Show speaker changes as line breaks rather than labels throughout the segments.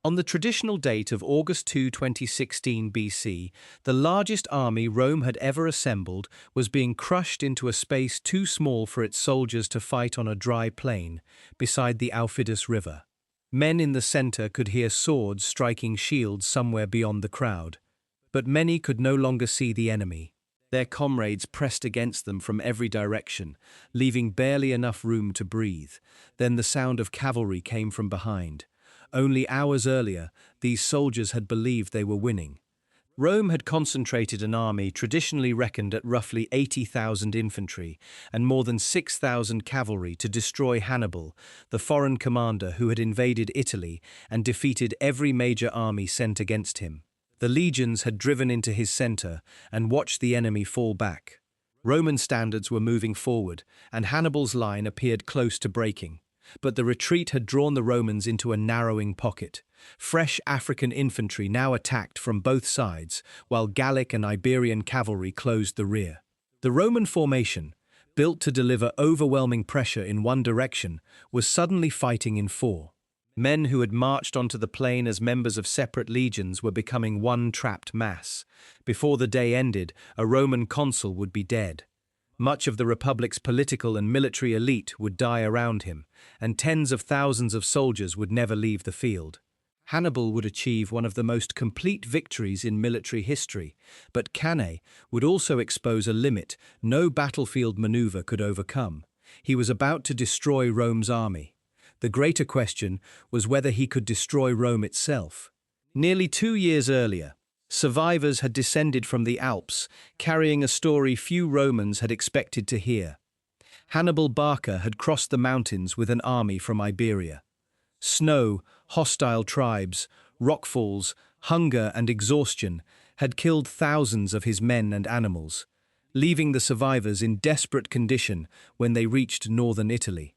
On the traditional date of August 2, 2016 BC, the largest army Rome had ever assembled was being crushed into a space too small for its soldiers to fight on a dry plain, beside the Aufidus River. Men in the center could hear swords striking shields somewhere beyond the crowd, but many could no longer see the enemy. Their comrades pressed against them from every direction, leaving barely enough room to breathe. Then the sound of cavalry came from behind. Only hours earlier, these soldiers had believed they were winning. Rome had concentrated an army traditionally reckoned at roughly 80,000 infantry and more than 6,000 cavalry to destroy Hannibal, the foreign commander who had invaded Italy and defeated every major army sent against him. The legions had driven into his center and watched the enemy fall back. Roman standards were moving forward, and Hannibal's line appeared close to breaking. But the retreat had drawn the Romans into a narrowing pocket. Fresh African infantry now attacked from both sides, while Gallic and Iberian cavalry closed the rear. The Roman formation, built to deliver overwhelming pressure in one direction, was suddenly fighting in four. Men who had marched onto the plain as members of separate legions were becoming one trapped mass. Before the day ended, a Roman consul would be dead. Much of the Republic's political and military elite would die around him, and tens of thousands of soldiers would never leave the field. Hannibal would achieve one of the most complete victories in military history, but Cannae would also expose a limit no battlefield maneuver could overcome. He was about to destroy Rome's army. The greater question was whether he could destroy Rome itself. Nearly 2 years earlier, survivors had descended from the Alps, carrying a story few Romans had expected to hear. Hannibal Barca had crossed the mountains with an army from Iberia. Snow, hostile tribes, rockfalls, hunger and exhaustion had killed thousands of his men and animals, leaving the survivors in desperate condition when they reached northern Italy.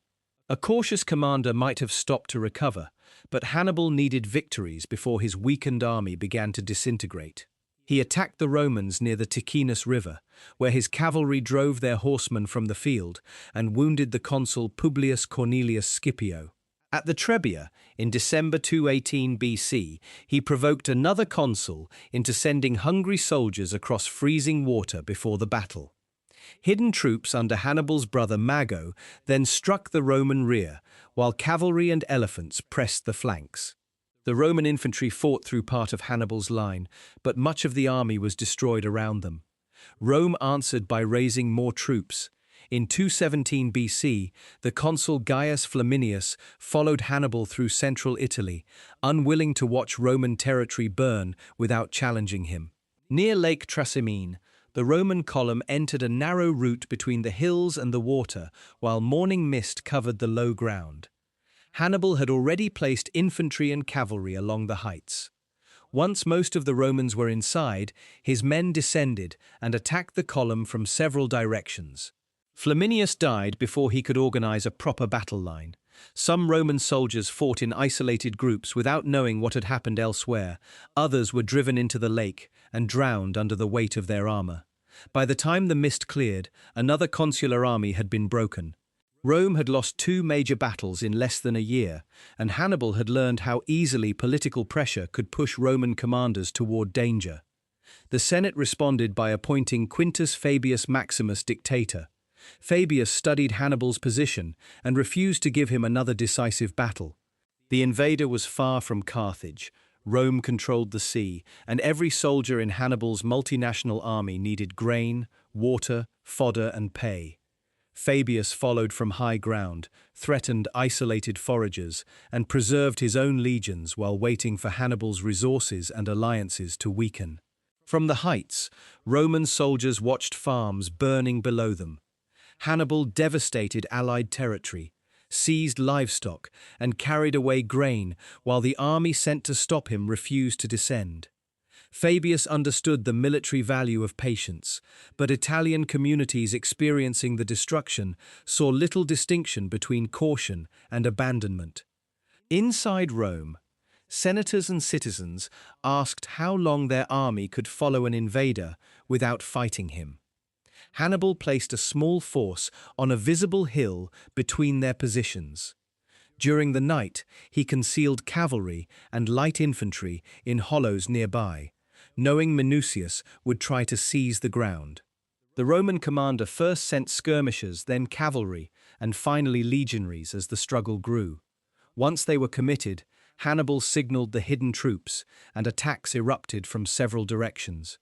A cautious commander might have stopped to recover, but Hannibal needed victories before his weakened army began to disintegrate. He attacked the Romans near the Ticinus River, where his cavalry drove their horsemen from the field and wounded the consul Publius Cornelius Scipio. At the Trebia, in December 218 BC, he provoked another consul into sending hungry soldiers across freezing water before the battle. Hidden troops under Hannibal's brother Mago then struck the Roman rear, while cavalry and elephants pressed the flanks. The Roman infantry fought through part of Hannibal's line, but much of the army was destroyed around them. Rome answered by raising more troops. In 217 BC, the consul Gaius Flaminius followed Hannibal through central Italy, unwilling to watch Roman territory burn without challenging him. Near Lake Trasimene, the Roman column entered a narrow route between the hills and the water, while morning mist covered the low ground. Hannibal had already placed infantry and cavalry along the heights. Once most of the Romans were inside, his men descended and attacked the column from several directions. Flaminius died before he could organize a proper battle line. Some Roman soldiers fought in isolated groups without knowing what had happened elsewhere. Others were driven into the lake and drowned under the weight of their armor. By the time the mist cleared, another consular army had been broken. Rome had lost 2 major battles in less than a year, and Hannibal had learned how easily political pressure could push Roman commanders toward danger. The Senate responded by appointing Quintus Fabius Maximus dictator. Fabius studied Hannibal's position and refused to give him another decisive battle. The invader was far from Carthage. Rome controlled the sea, and every soldier in Hannibal's multinational army needed grain, water, fodder, and pay. Fabius followed from high ground, threatened isolated foragers, and preserved his own legions while waiting for Hannibal's resources and alliances to weaken. From the heights, Roman soldiers watched farms burning below them. Hannibal devastated Allied territory, seized livestock, and carried away grain, while the army sent to stop him refused to descend. Fabius understood the military value of patience, but Italian communities experiencing the destruction saw little distinction between caution and abandonment. Inside Rome, senators and citizens asked how long their army could follow an invader without fighting him. Hannibal placed a small force on a visible hill between their positions. During the night, he concealed cavalry and light infantry in hollows nearby, knowing Minucius would try to seize the ground. The Roman commander first sent skirmishers, then cavalry, and finally legionaries as the struggle grew. Once they were committed, Hannibal signaled the hidden troops, and attacks erupted from several directions.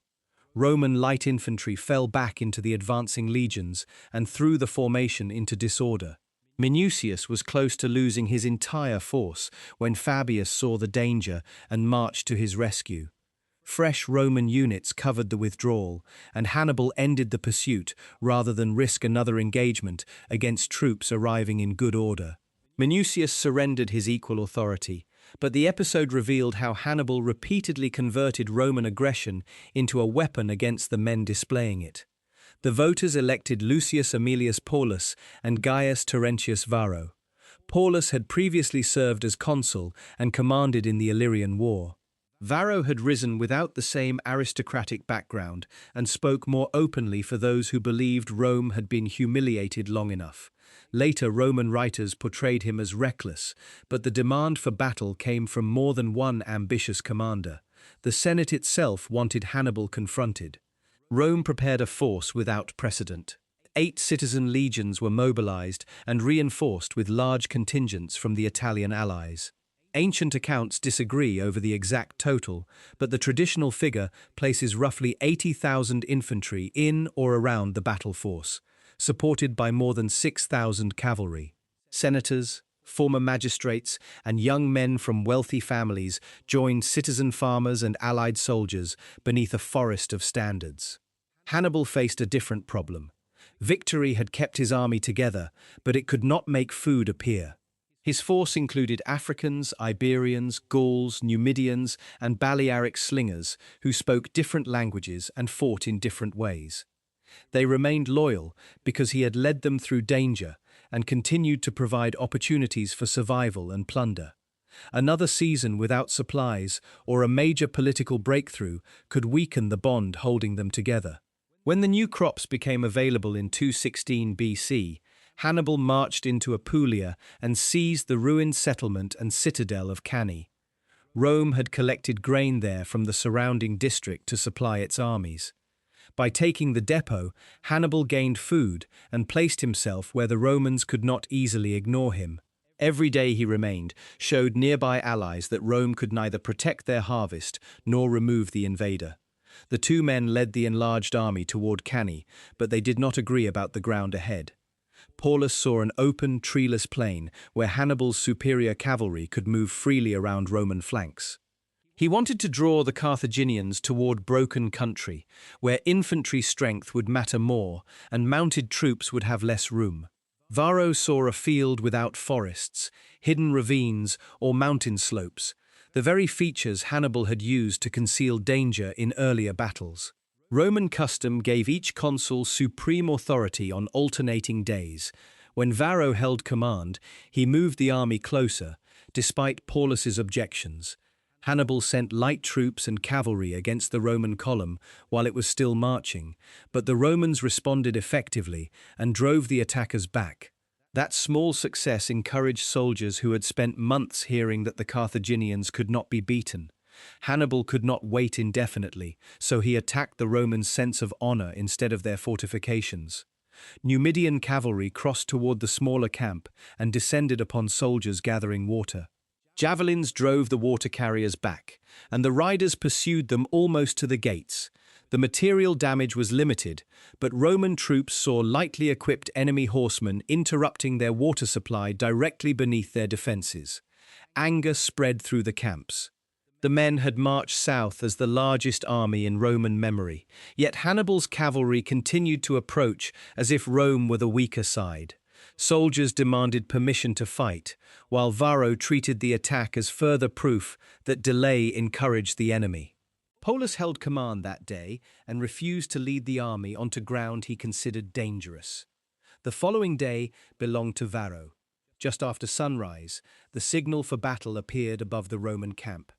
Roman light infantry fell back into the advancing legions and threw the formation into disorder. Minucius was close to losing his entire force when Fabius saw the danger and marched to his rescue. Fresh Roman units covered the withdrawal, and Hannibal ended the pursuit rather than risk another engagement against troops arriving in good order. Minucius surrendered his equal authority, but the episode revealed how Hannibal repeatedly converted Roman aggression into a weapon against the men displaying it. The voters elected Lucius Aemilius Paulus and Gaius Terentius Varro. Paulus had previously served as consul and commanded in the Illyrian War. Varro had risen without the same aristocratic background and spoke more openly for those who believed Rome had been humiliated long enough. Later, Roman writers portrayed him as reckless, but the demand for battle came from more than one ambitious commander. The Senate itself wanted Hannibal confronted. Rome prepared a force without precedent. 8 citizen legions were mobilized and reinforced with large contingents from the Italian allies. Ancient accounts disagree over the exact total, but the traditional figure places roughly 80,000 infantry in or around the battle force, supported by more than 6,000 cavalry. Senators, former magistrates, and young men from wealthy families joined citizen farmers and allied soldiers beneath a forest of standards. Hannibal faced a different problem. Victory had kept his army together, but it could not make food appear. His force included Africans, Iberians, Gauls, Numidians, and Balearic slingers who spoke different languages and fought in different ways. They remained loyal because he had led them through danger and continued to provide opportunities for survival and plunder. Another season without supplies or a major political breakthrough could weaken the bond holding them together. When the new crops became available in 216 BC, Hannibal marched into Apulia and seized the ruined settlement and citadel of Cannae. Rome had collected grain there from the surrounding district to supply its armies. By taking the depot, Hannibal gained food and placed himself where the Romans could not easily ignore him. Every day he remained showed nearby allies that Rome could neither protect their harvest nor remove the invader. The two men led the enlarged army toward Cannae, but they did not agree about the ground ahead. Paulus saw an open, treeless plain where Hannibal's superior cavalry could move freely around Roman flanks. He wanted to draw the Carthaginians toward broken country, where infantry strength would matter more and mounted troops would have less room. Varro saw a field without forests, hidden ravines, or mountain slopes, the very features Hannibal had used to conceal danger in earlier battles. Roman custom gave each consul supreme authority on alternating days. When Varro held command, he moved the army closer, despite Paulus's objections. Hannibal sent light troops and cavalry against the Roman column while it was still marching, but the Romans responded effectively and drove the attackers back. That small success encouraged soldiers who had spent months hearing that the Carthaginians could not be beaten. Hannibal could not wait indefinitely, so he attacked the Romans' sense of honor instead of their fortifications. Numidian cavalry crossed toward the smaller camp and descended upon soldiers gathering water. Javelins drove the water carriers back, and the riders pursued them almost to the gates. The material damage was limited, but Roman troops saw lightly equipped enemy horsemen interrupting their water supply directly beneath their defenses. Anger spread through the camps. The men had marched south as the largest army in Roman memory, yet Hannibal's cavalry continued to approach as if Rome were the weaker side. Soldiers demanded permission to fight, while Varro treated the attack as further proof that delay encouraged the enemy. Paulus held command that day and refused to lead the army onto ground he considered dangerous. The following day belonged to Varro. Just after sunrise, the signal for battle appeared above the Roman camp.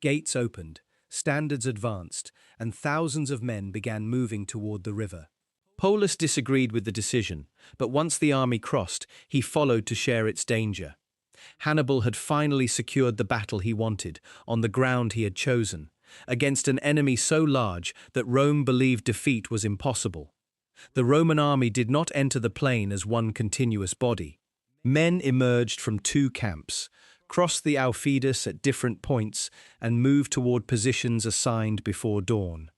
Gates opened, standards advanced, and thousands of men began moving toward the river. Paulus disagreed with the decision, but once the army crossed, he followed to share its danger. Hannibal had finally secured the battle he wanted, on the ground he had chosen, against an enemy so large that Rome believed defeat was impossible. The Roman army did not enter the plain as one continuous body. Men emerged from two camps, crossed the Aufidus at different points, and moved toward positions assigned before dawn.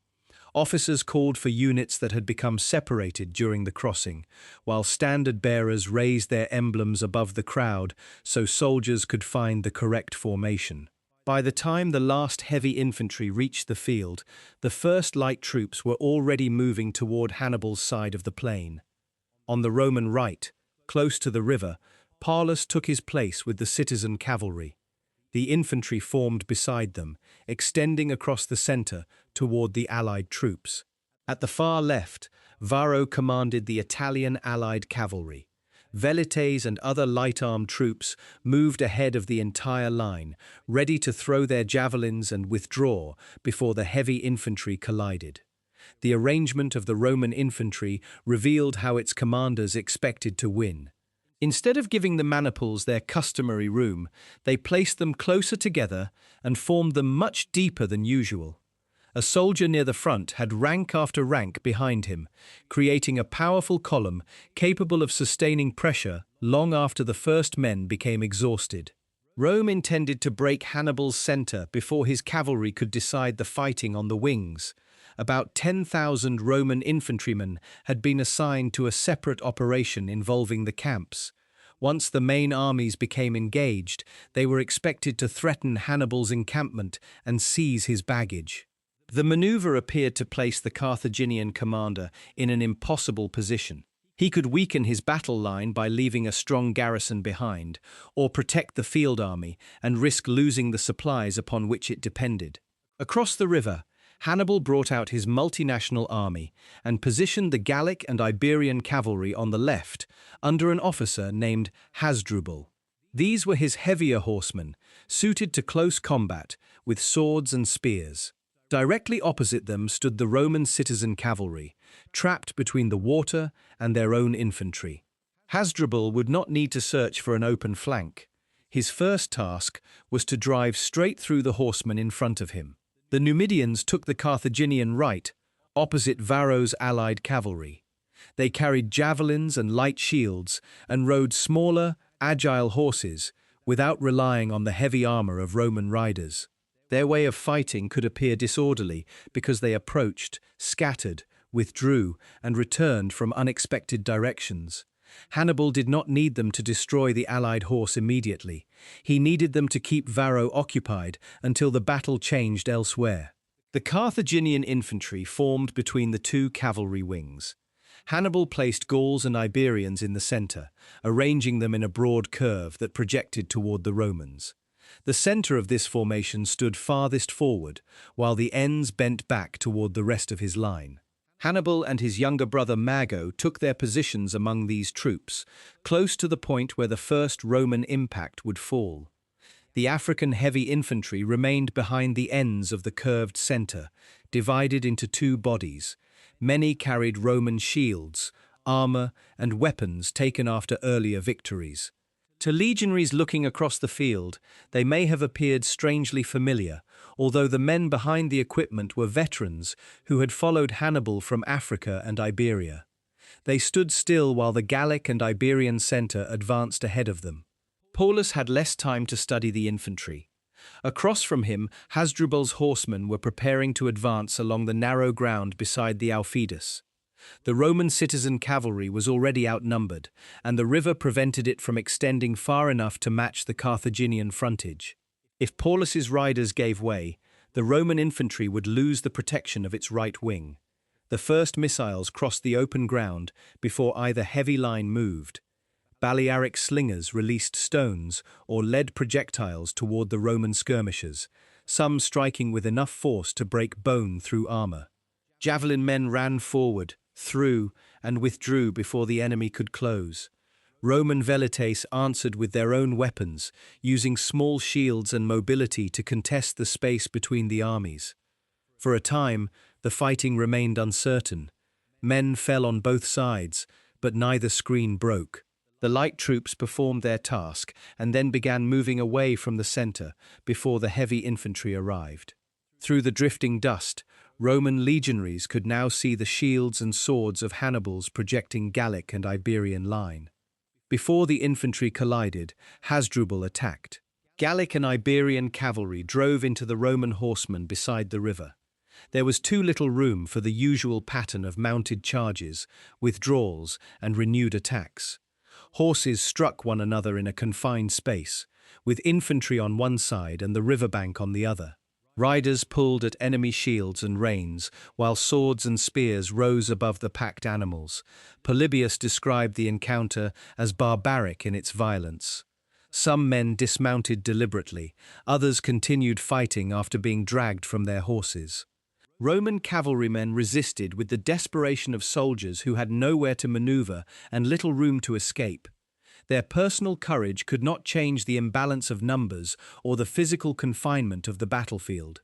Officers called for units that had become separated during the crossing, while standard-bearers raised their emblems above the crowd so soldiers could find the correct formation. By the time the last heavy infantry reached the field, the first light troops were already moving toward Hannibal's side of the plain. On the Roman right, close to the river, Paulus took his place with the citizen cavalry. The infantry formed beside them, extending across the center toward the Allied troops. At the far left, Varro commanded the Italian Allied cavalry. Velites and other light-armed troops moved ahead of the entire line, ready to throw their javelins and withdraw before the heavy infantry collided. The arrangement of the Roman infantry revealed how its commanders expected to win. Instead of giving the maniples their customary room, they placed them closer together and formed them much deeper than usual. A soldier near the front had rank after rank behind him, creating a powerful column capable of sustaining pressure long after the first men became exhausted. Rome intended to break Hannibal's center before his cavalry could decide the fighting on the wings. About 10,000 Roman infantrymen had been assigned to a separate operation involving the camps. Once the main armies became engaged, they were expected to threaten Hannibal's encampment and seize his baggage. The maneuver appeared to place the Carthaginian commander in an impossible position. He could weaken his battle line by leaving a strong garrison behind, or protect the field army and risk losing the supplies upon which it depended. Across the river, Hannibal brought out his multinational army and positioned the Gallic and Iberian cavalry on the left under an officer named Hasdrubal. These were his heavier horsemen, suited to close combat with swords and spears. Directly opposite them stood the Roman citizen cavalry, trapped between the water and their own infantry. Hasdrubal would not need to search for an open flank. His first task was to drive straight through the horsemen in front of him. The Numidians took the Carthaginian right, opposite Varro's allied cavalry. They carried javelins and light shields and rode smaller, agile horses without relying on the heavy armor of Roman riders. Their way of fighting could appear disorderly because they approached, scattered, withdrew, and returned from unexpected directions. Hannibal did not need them to destroy the allied horse immediately. He needed them to keep Varro occupied until the battle changed elsewhere. The Carthaginian infantry formed between the two cavalry wings. Hannibal placed Gauls and Iberians in the center, arranging them in a broad curve that projected toward the Romans. The center of this formation stood farthest forward, while the ends bent back toward the rest of his line. Hannibal and his younger brother Mago took their positions among these troops, close to the point where the first Roman impact would fall. The African heavy infantry remained behind the ends of the curved center, divided into two bodies. Many carried Roman shields, armor, and weapons taken after earlier victories. To legionaries looking across the field, they may have appeared strangely familiar, although the men behind the equipment were veterans who had followed Hannibal from Africa and Iberia. They stood still while the Gallic and Iberian center advanced ahead of them. Paulus had less time to study the infantry. Across from him, Hasdrubal's horsemen were preparing to advance along the narrow ground beside the Aufidus. The Roman citizen cavalry was already outnumbered, and the river prevented it from extending far enough to match the Carthaginian frontage. If Paulus's riders gave way, the Roman infantry would lose the protection of its right wing. The first missiles crossed the open ground before either heavy line moved. Balearic slingers released stones or lead projectiles toward the Roman skirmishers, some striking with enough force to break bone through armor. Javelin men ran forward, through, and withdrew before the enemy could close. Roman velites answered with their own weapons, using small shields and mobility to contest the space between the armies. For a time, the fighting remained uncertain. Men fell on both sides, but neither screen broke. The light troops performed their task and then began moving away from the center before the heavy infantry arrived. Through the drifting dust, Roman legionaries could now see the shields and swords of Hannibal's projecting Gallic and Iberian line. Before the infantry collided, Hasdrubal attacked. Gallic and Iberian cavalry drove into the Roman horsemen beside the river. There was too little room for the usual pattern of mounted charges, withdrawals, and renewed attacks. Horses struck one another in a confined space, with infantry on one side and the riverbank on the other. Riders pulled at enemy shields and reins, while swords and spears rose above the packed animals. Polybius described the encounter as barbaric in its violence. Some men dismounted deliberately, others continued fighting after being dragged from their horses. Roman cavalrymen resisted with the desperation of soldiers who had nowhere to maneuver and little room to escape. Their personal courage could not change the imbalance of numbers or the physical confinement of the battlefield.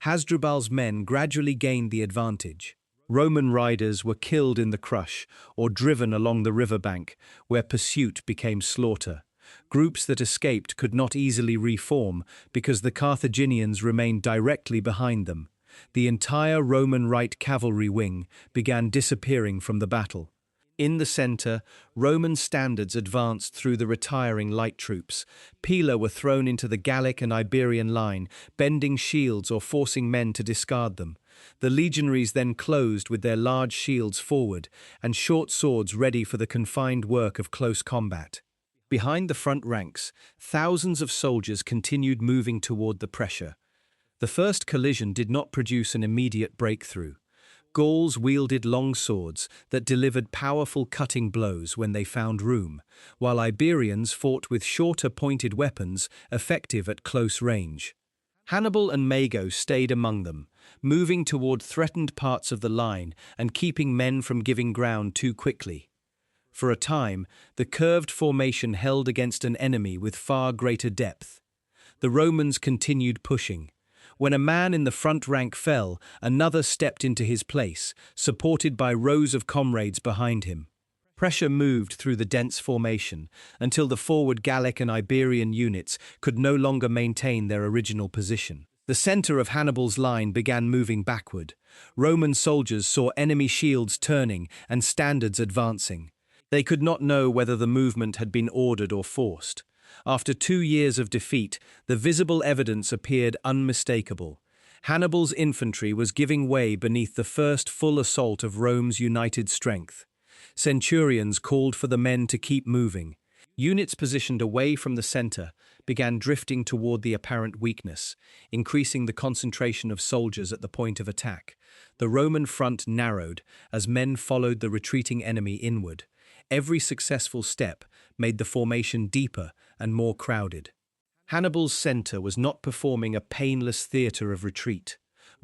Hasdrubal's men gradually gained the advantage. Roman riders were killed in the crush or driven along the riverbank, where pursuit became slaughter. Groups that escaped could not easily reform because the Carthaginians remained directly behind them. The entire Roman right cavalry wing began disappearing from the battle. In the center, Roman standards advanced through the retiring light troops. Pila were thrown into the Gallic and Iberian line, bending shields or forcing men to discard them. The legionaries then closed with their large shields forward and short swords ready for the confined work of close combat. Behind the front ranks, thousands of soldiers continued moving toward the pressure. The first collision did not produce an immediate breakthrough. Gauls wielded long swords that delivered powerful cutting blows when they found room, while Iberians fought with shorter pointed weapons effective at close range. Hannibal and Mago stayed among them, moving toward threatened parts of the line and keeping men from giving ground too quickly. For a time, the curved formation held against an enemy with far greater depth. The Romans continued pushing. When a man in the front rank fell, another stepped into his place, supported by rows of comrades behind him. Pressure moved through the dense formation until the forward Gallic and Iberian units could no longer maintain their original position. The center of Hannibal's line began moving backward. Roman soldiers saw enemy shields turning and standards advancing. They could not know whether the movement had been ordered or forced. After 2 years of defeat, the visible evidence appeared unmistakable. Hannibal's infantry was giving way beneath the first full assault of Rome's united strength. Centurions called for the men to keep moving. Units positioned away from the center began drifting toward the apparent weakness, increasing the concentration of soldiers at the point of attack. The Roman front narrowed as men followed the retreating enemy inward. Every successful step made the formation deeper and more crowded. Hannibal's center was not performing a painless theater of retreat.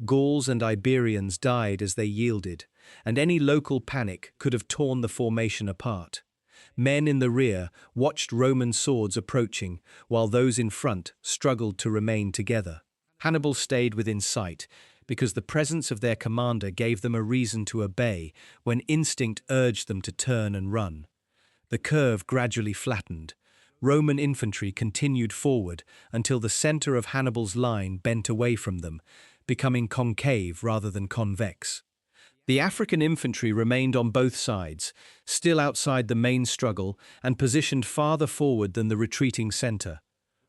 Gauls and Iberians died as they yielded, and any local panic could have torn the formation apart. Men in the rear watched Roman swords approaching, while those in front struggled to remain together. Hannibal stayed within sight, because the presence of their commander gave them a reason to obey when instinct urged them to turn and run. The curve gradually flattened. Roman infantry continued forward until the center of Hannibal's line bent away from them, becoming concave rather than convex. The African infantry remained on both sides, still outside the main struggle and positioned farther forward than the retreating center.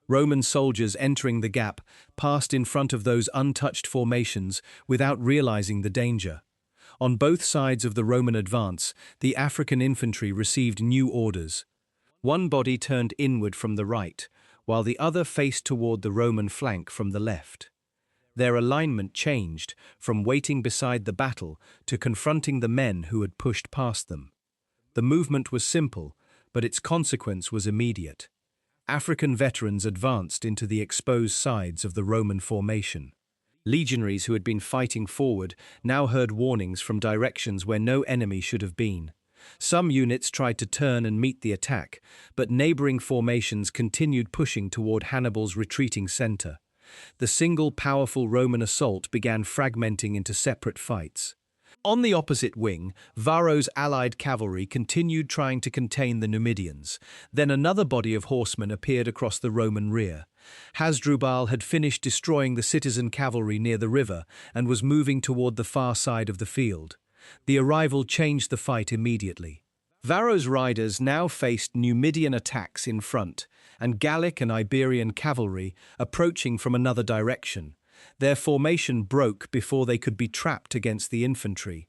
Roman soldiers entering the gap passed in front of those untouched formations without realizing the danger. On both sides of the Roman advance, the African infantry received new orders. One body turned inward from the right, while the other faced toward the Roman flank from the left. Their alignment changed from waiting beside the battle to confronting the men who had pushed past them. The movement was simple, but its consequence was immediate. African veterans advanced into the exposed sides of the Roman formation. Legionaries who had been fighting forward now heard warnings from directions where no enemy should have been. Some units tried to turn and meet the attack, but neighboring formations continued pushing toward Hannibal's retreating center. The single powerful Roman assault began fragmenting into separate fights. On the opposite wing, Varro's allied cavalry continued trying to contain the Numidians. Then another body of horsemen appeared across the Roman rear. Hasdrubal had finished destroying the citizen cavalry near the river and was moving toward the far side of the field. The arrival changed the fight immediately. Varro's riders now faced Numidian attacks in front, and Gallic and Iberian cavalry approaching from another direction. Their formation broke before they could be trapped against the infantry.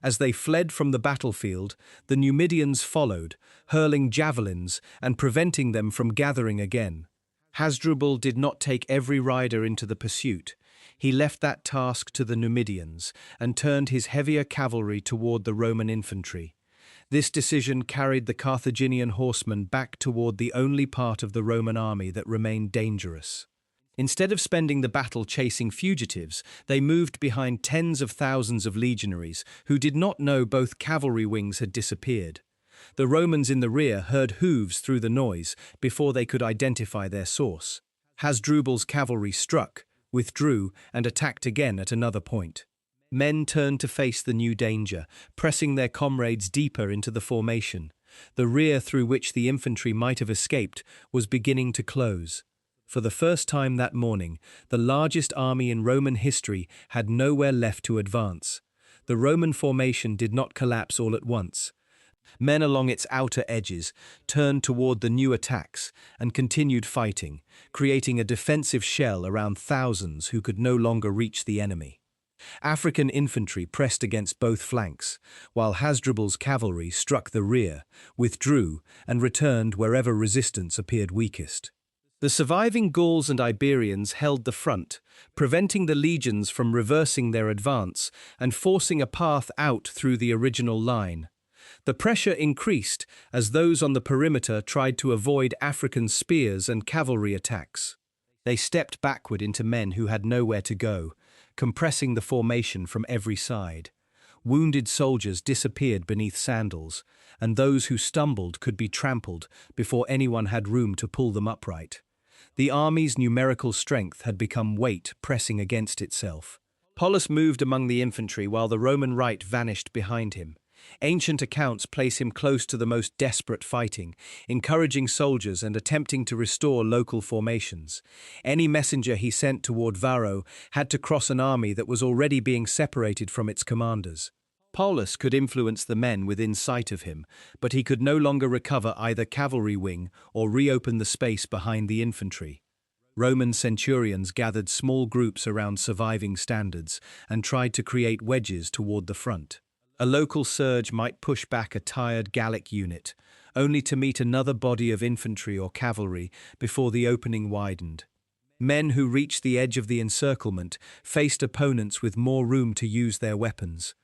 As they fled from the battlefield, the Numidians followed, hurling javelins and preventing them from gathering again. Hasdrubal did not take every rider into the pursuit. He left that task to the Numidians and turned his heavier cavalry toward the Roman infantry. This decision carried the Carthaginian horsemen back toward the only part of the Roman army that remained dangerous. Instead of spending the battle chasing fugitives, they moved behind tens of thousands of legionaries who did not know both cavalry wings had disappeared. The Romans in the rear heard hooves through the noise before they could identify their source. Hasdrubal's cavalry struck, withdrew, and attacked again at another point. Men turned to face the new danger, pressing their comrades deeper into the formation. The rear through which the infantry might have escaped was beginning to close. For the first time that morning, the largest army in Roman history had nowhere left to advance. The Roman formation did not collapse all at once. Men along its outer edges turned toward the new attacks and continued fighting, creating a defensive shell around thousands who could no longer reach the enemy. African infantry pressed against both flanks, while Hasdrubal's cavalry struck the rear, withdrew, and returned wherever resistance appeared weakest. The surviving Gauls and Iberians held the front, preventing the legions from reversing their advance and forcing a path out through the original line. The pressure increased as those on the perimeter tried to avoid African spears and cavalry attacks. They stepped backward into men who had nowhere to go, compressing the formation from every side. Wounded soldiers disappeared beneath sandals, and those who stumbled could be trampled before anyone had room to pull them upright. The army's numerical strength had become weight pressing against itself. Polus moved among the infantry while the Roman right vanished behind him. Ancient accounts place him close to the most desperate fighting, encouraging soldiers and attempting to restore local formations. Any messenger he sent toward Varro had to cross an army that was already being separated from its commanders. Polus could influence the men within sight of him, but he could no longer recover either cavalry wing or reopen the space behind the infantry. Roman centurions gathered small groups around surviving standards and tried to create wedges toward the front. A local surge might push back a tired Gallic unit, only to meet another body of infantry or cavalry before the opening widened. Men who reached the edge of the encirclement faced opponents with more room to use their weapons.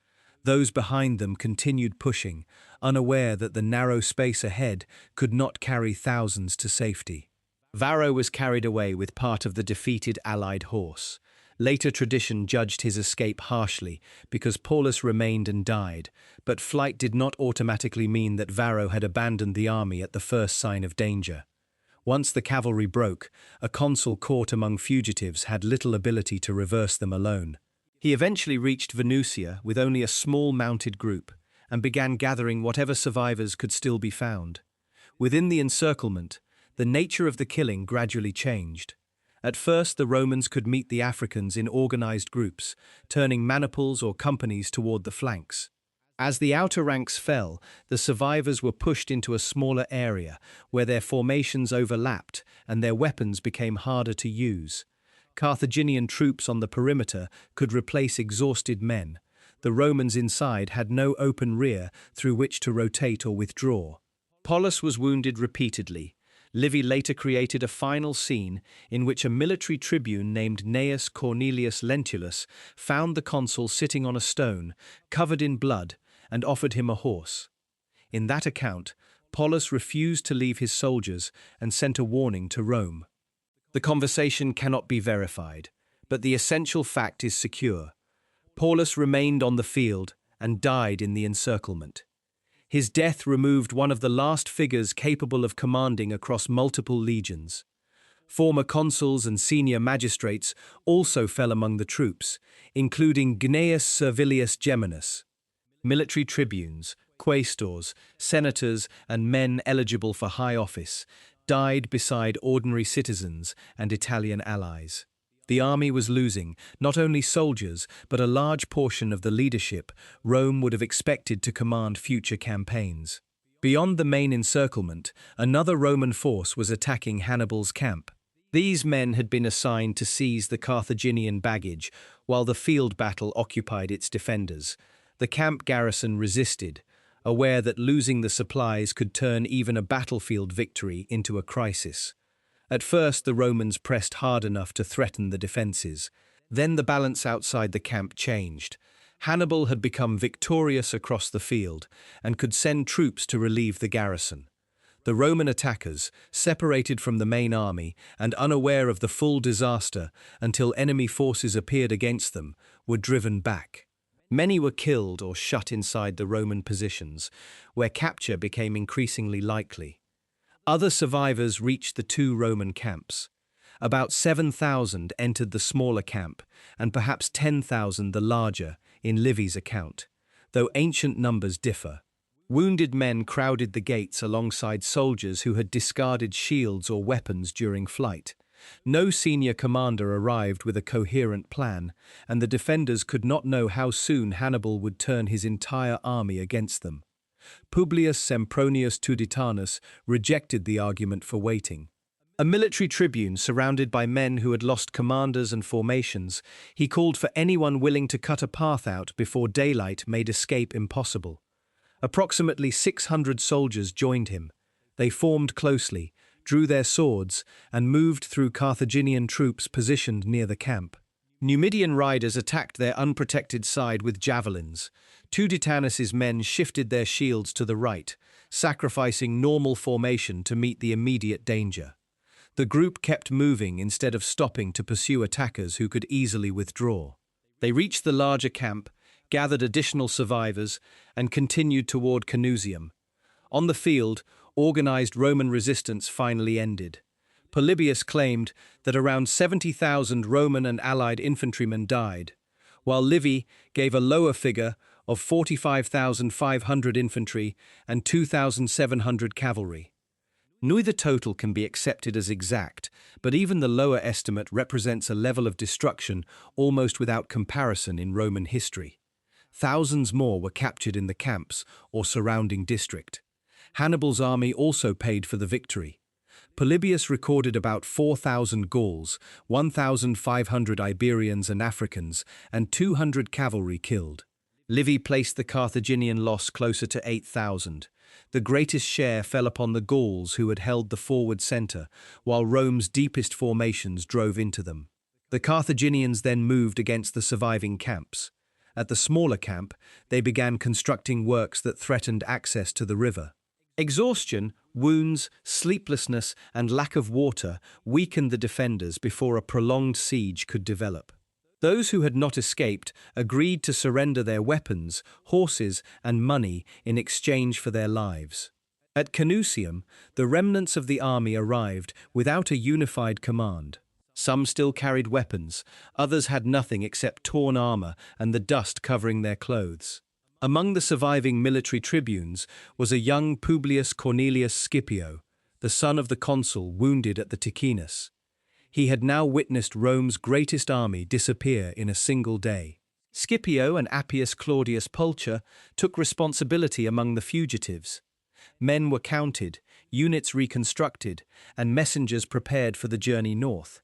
Those behind them continued pushing, unaware that the narrow space ahead could not carry thousands to safety. Varro was carried away with part of the defeated allied horse. Later tradition judged his escape harshly because Paulus remained and died, but flight did not automatically mean that Varro had abandoned the army at the first sign of danger. Once the cavalry broke, a consul caught among fugitives had little ability to reverse them alone. He eventually reached Venusia with only a small mounted group and began gathering whatever survivors could still be found. Within the encirclement, the nature of the killing gradually changed. At first, the Romans could meet the Africans in organized groups, turning maniples or companies toward the flanks. As the outer ranks fell, the survivors were pushed into a smaller area where their formations overlapped and their weapons became harder to use. Carthaginian troops on the perimeter could replace exhausted men. The Romans inside had no open rear through which to rotate or withdraw. Polus was wounded repeatedly. Livy later created a final scene in which a military tribune named Gnaeus Cornelius Lentulus found the consul sitting on a stone, covered in blood, and offered him a horse. In that account, Polus refused to leave his soldiers and sent a warning to Rome. The conversation cannot be verified, but the essential fact is secure. Polus remained on the field and died in the encirclement. His death removed one of the last figures capable of commanding across multiple legions. Former consuls and senior magistrates also fell among the troops, including Gnaeus Servilius Geminus. Military tribunes, quaestors, senators, and men eligible for high office died beside ordinary citizens and Italian allies. The army was losing not only soldiers, but a large portion of the leadership Rome would have expected to command future campaigns. Beyond the main encirclement, another Roman force was attacking Hannibal's camp. These men had been assigned to seize the Carthaginian baggage, while the field battle occupied its defenders. The camp garrison resisted, aware that losing the supplies could turn even a battlefield victory into a crisis. At first, the Romans pressed hard enough to threaten the defences. Then the balance outside the camp changed. Hannibal had become victorious across the field and could send troops to relieve the garrison. The Roman attackers, separated from the main army and unaware of the full disaster until enemy forces appeared against them, were driven back. Many were killed or shut inside the Roman positions, where capture became increasingly likely. Other survivors reached the two Roman camps. About 7,000 entered the smaller camp, and perhaps 10,000 the larger, in Livy's account, though ancient numbers differ. Wounded men crowded the gates alongside soldiers who had discarded shields or weapons during flight. No senior commander arrived with a coherent plan, and the defenders could not know how soon Hannibal would turn his entire army against them. Publius Sempronius Tuditanus rejected the argument for waiting. A military tribune surrounded by men who had lost commanders and formations, he called for anyone willing to cut a path out before daylight made escape impossible. Approximately 600 soldiers joined him. They formed closely, drew their swords, and moved through Carthaginian troops positioned near the camp. Numidian riders attacked their unprotected side with javelins. Tuditanus's men shifted their shields to the right, sacrificing normal formation to meet the immediate danger. The group kept moving instead of stopping to pursue attackers who could easily withdraw. They reached the larger camp, gathered additional survivors, and continued toward Canusium. On the field, organized Roman resistance finally ended. Polybius claimed that around 70,000 Roman and allied infantrymen died, while Livy gave a lower figure of 45,500 infantry and 2,700 cavalry. Neither total can be accepted as exact, but even the lower estimate represents a level of destruction almost without comparison in Roman history. Thousands more were captured in the camps or surrounding district. Hannibal's army also paid for the victory. Polybius recorded about 4,000 Gauls, 1,500 Iberians and Africans, and 200 cavalry killed. Livy placed the Carthaginian loss closer to 8,000. The greatest share fell upon the Gauls who had held the forward centre, while Rome's deepest formations drove into them. The Carthaginians then moved against the surviving camps. At the smaller camp, they began constructing works that threatened access to the river. Exhaustion, wounds, sleeplessness, and lack of water weakened the defenders before a prolonged siege could develop. Those who had not escaped agreed to surrender their weapons, horses, and money in exchange for their lives. At Canusium, the remnants of the army arrived without a unified command. Some still carried weapons, others had nothing except torn armor and the dust covering their clothes. Among the surviving military tribunes was a young Publius Cornelius Scipio, the son of the consul wounded at the Ticinus. He had now witnessed Rome's greatest army disappear in a single day. Scipio and Appius Claudius Pulcher took responsibility among the fugitives. Men were counted, units reconstructed, and messengers prepared for the journey north.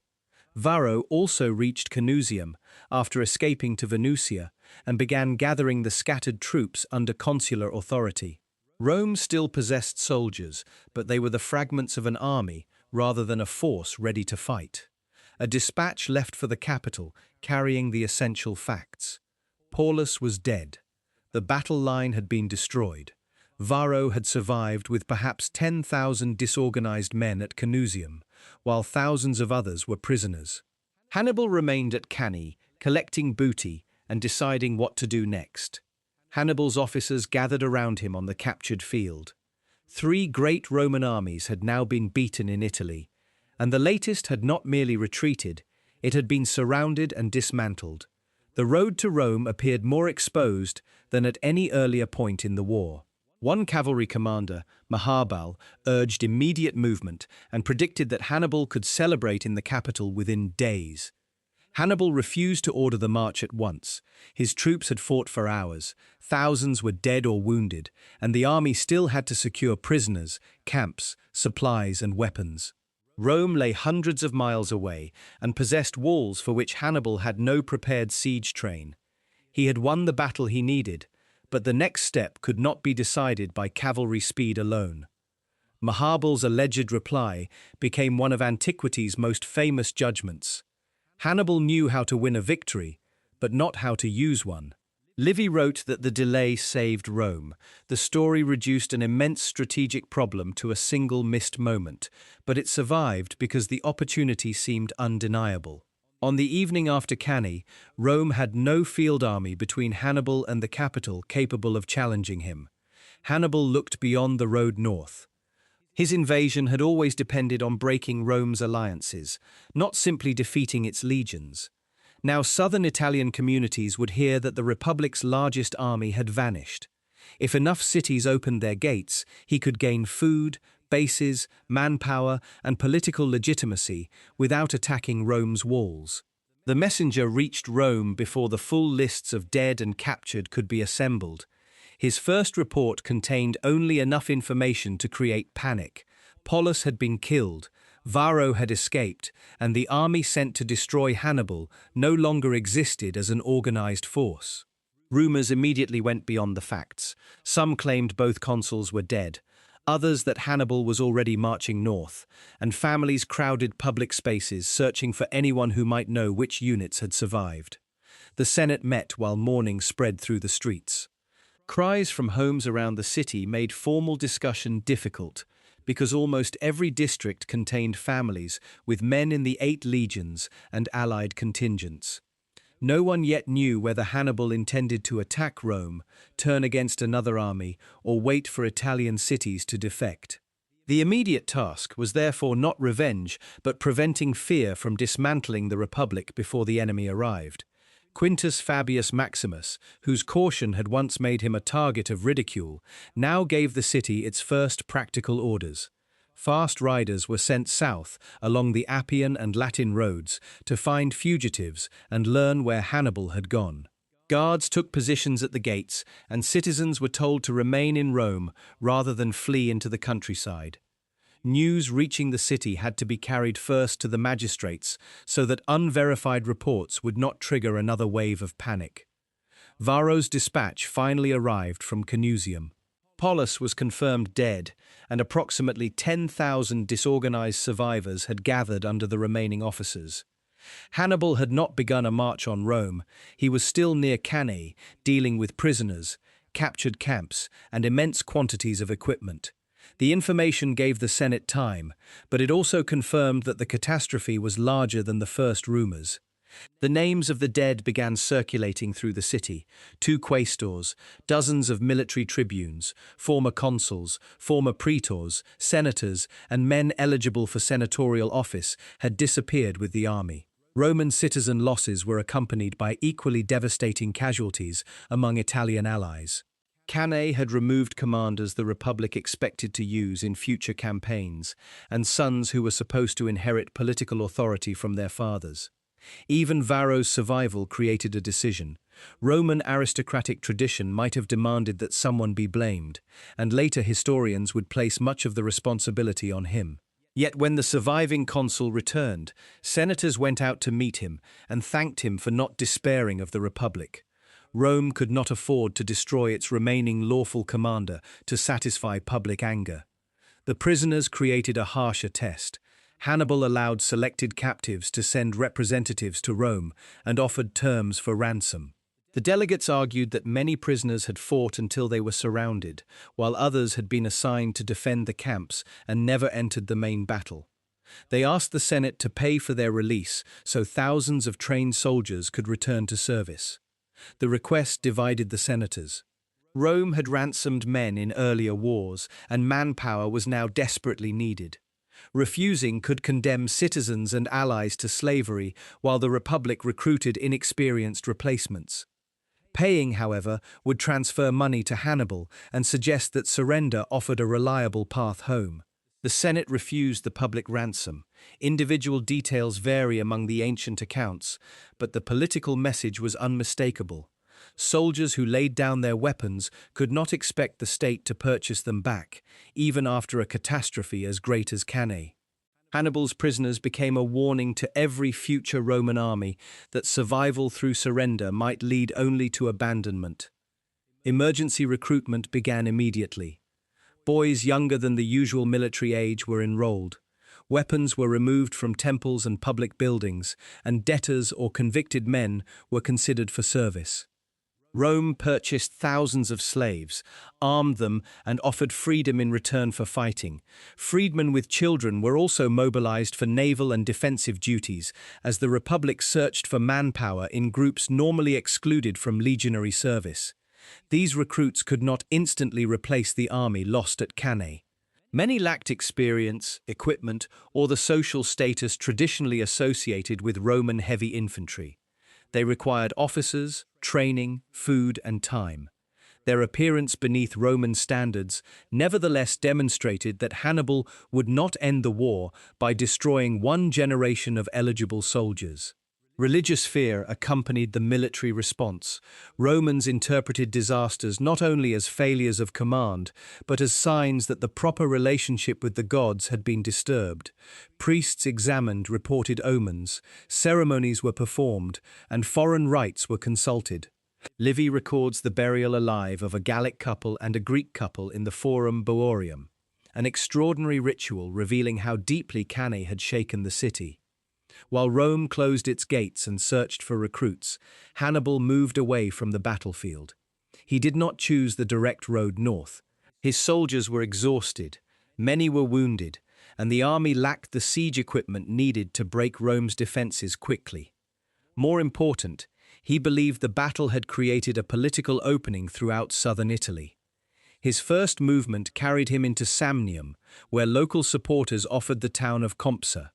Varro also reached Canusium after escaping to Venusia and began gathering the scattered troops under consular authority. Rome still possessed soldiers, but they were the fragments of an army rather than a force ready to fight. A dispatch left for the capital carrying the essential facts. Paulus was dead. The battle line had been destroyed. Varro had survived with perhaps 10,000 disorganized men at Canusium, while thousands of others were prisoners. Hannibal remained at Cannae, collecting booty and deciding what to do next. Hannibal's officers gathered around him on the captured field. 3 great Roman armies had now been beaten in Italy, and the latest had not merely retreated, it had been surrounded and dismantled. The road to Rome appeared more exposed than at any earlier point in the war. One cavalry commander, Hannibal, urged immediate movement and predicted that Hannibal could celebrate in the capital within days. Hannibal refused to order the march at once. His troops had fought for hours, thousands were dead or wounded, and the army still had to secure prisoners, camps, supplies, and weapons. Rome lay hundreds of miles away and possessed walls for which Hannibal had no prepared siege train. He had won the battle he needed, but the next step could not be decided by cavalry speed alone. Hannibal's alleged reply became one of antiquity's most famous judgments. Hannibal knew how to win a victory, but not how to use one. Livy wrote that the delay saved Rome. The story reduced an immense strategic problem to a single missed moment, but it survived because the opportunity seemed undeniable. On the evening after Cannae, Rome had no field army between Hannibal and the capital capable of challenging him. Hannibal looked beyond the road north. His invasion had always depended on breaking Rome's alliances, not simply defeating its legions. Now southern Italian communities would hear that the Republic's largest army had vanished. If enough cities opened their gates, he could gain food, bases, manpower, and political legitimacy without attacking Rome's walls. The messenger reached Rome before the full lists of dead and captured could be assembled. His first report contained only enough information to create panic. Polus had been killed, Varro had escaped, and the army sent to destroy Hannibal no longer existed as an organized force. Rumors immediately went beyond the facts. Some claimed both consuls were dead, others that Hannibal was already marching north, and families crowded public spaces searching for anyone who might know which units had survived. The Senate met while mourning spread through the streets. Cries from homes around the city made formal discussion difficult, because almost every district contained families with men in the 8 legions and allied contingents. No one yet knew whether Hannibal intended to attack Rome, turn against another army, or wait for Italian cities to defect. The immediate task was therefore not revenge, but preventing fear from dismantling the Republic before the enemy arrived. Quintus Fabius Maximus, whose caution had once made him a target of ridicule, now gave the city its first practical orders. Fast riders were sent south along the Appian and Latin roads to find fugitives and learn where Hannibal had gone. Guards took positions at the gates, and citizens were told to remain in Rome rather than flee into the countryside. News reaching the city had to be carried first to the magistrates so that unverified reports would not trigger another wave of panic. Varro's dispatch finally arrived from Canusium. Polus was confirmed dead, and approximately 10,000 disorganized survivors had gathered under the remaining officers. Hannibal had not begun a march on Rome. He was still near Cannae, dealing with prisoners, captured camps, and immense quantities of equipment. The information gave the Senate time, but it also confirmed that the catastrophe was larger than the first rumors. The names of the dead began circulating through the city. 2 quaestors, dozens of military tribunes, former consuls, former praetors, senators, and men eligible for senatorial office had disappeared with the army. Roman citizen losses were accompanied by equally devastating casualties among Italian allies. Cannae had removed commanders the Republic expected to use in future campaigns, and sons who were supposed to inherit political authority from their fathers. Even Varro's survival created a decision. Roman aristocratic tradition might have demanded that someone be blamed, and later historians would place much of the responsibility on him. Yet when the surviving consul returned, senators went out to meet him and thanked him for not despairing of the Republic. Rome could not afford to destroy its remaining lawful commander to satisfy public anger. The prisoners created a harsher test. Hannibal allowed selected captives to send representatives to Rome and offered terms for ransom. The delegates argued that many prisoners had fought until they were surrounded, while others had been assigned to defend the camps and never entered the main battle. They asked the Senate to pay for their release so thousands of trained soldiers could return to service. The request divided the senators. Rome had ransomed men in earlier wars, and manpower was now desperately needed. Refusing could condemn citizens and allies to slavery, while the Republic recruited inexperienced replacements. Paying, however, would transfer money to Hannibal and suggest that surrender offered a reliable path home. The Senate refused the public ransom. Individual details vary among the ancient accounts, but the political message was unmistakable. Soldiers who laid down their weapons could not expect the state to purchase them back, even after a catastrophe as great as Cannae. Hannibal's prisoners became a warning to every future Roman army that survival through surrender might lead only to abandonment. Emergency recruitment began immediately. Boys younger than the usual military age were enrolled. Weapons were removed from temples and public buildings, and debtors or convicted men were considered for service. Rome purchased thousands of slaves, armed them, and offered freedom in return for fighting. Freedmen with children were also mobilized for naval and defensive duties, as the Republic searched for manpower in groups normally excluded from legionary service. These recruits could not instantly replace the army lost at Cannae. Many lacked experience, equipment, or the social status traditionally associated with Roman heavy infantry. They required officers, training, food, and time. Their appearance beneath Roman standards nevertheless demonstrated that Hannibal would not end the war by destroying one generation of eligible soldiers. Religious fear accompanied the military response. Romans interpreted disasters not only as failures of command, but as signs that the proper relationship with the gods had been disturbed. Priests examined reported omens, ceremonies were performed, and foreign rites were consulted. Livy records the burial alive of a Gallic couple and a Greek couple in the Forum Boarium, an extraordinary ritual revealing how deeply Cannae had shaken the city. While Rome closed its gates and searched for recruits, Hannibal moved away from the battlefield. He did not choose the direct road north. His soldiers were exhausted, many were wounded, and the army lacked the siege equipment needed to break Rome's defenses quickly. More important, he believed the battle had created a political opening throughout southern Italy. His first movement carried him into Samnium, where local supporters offered the town of Compsa.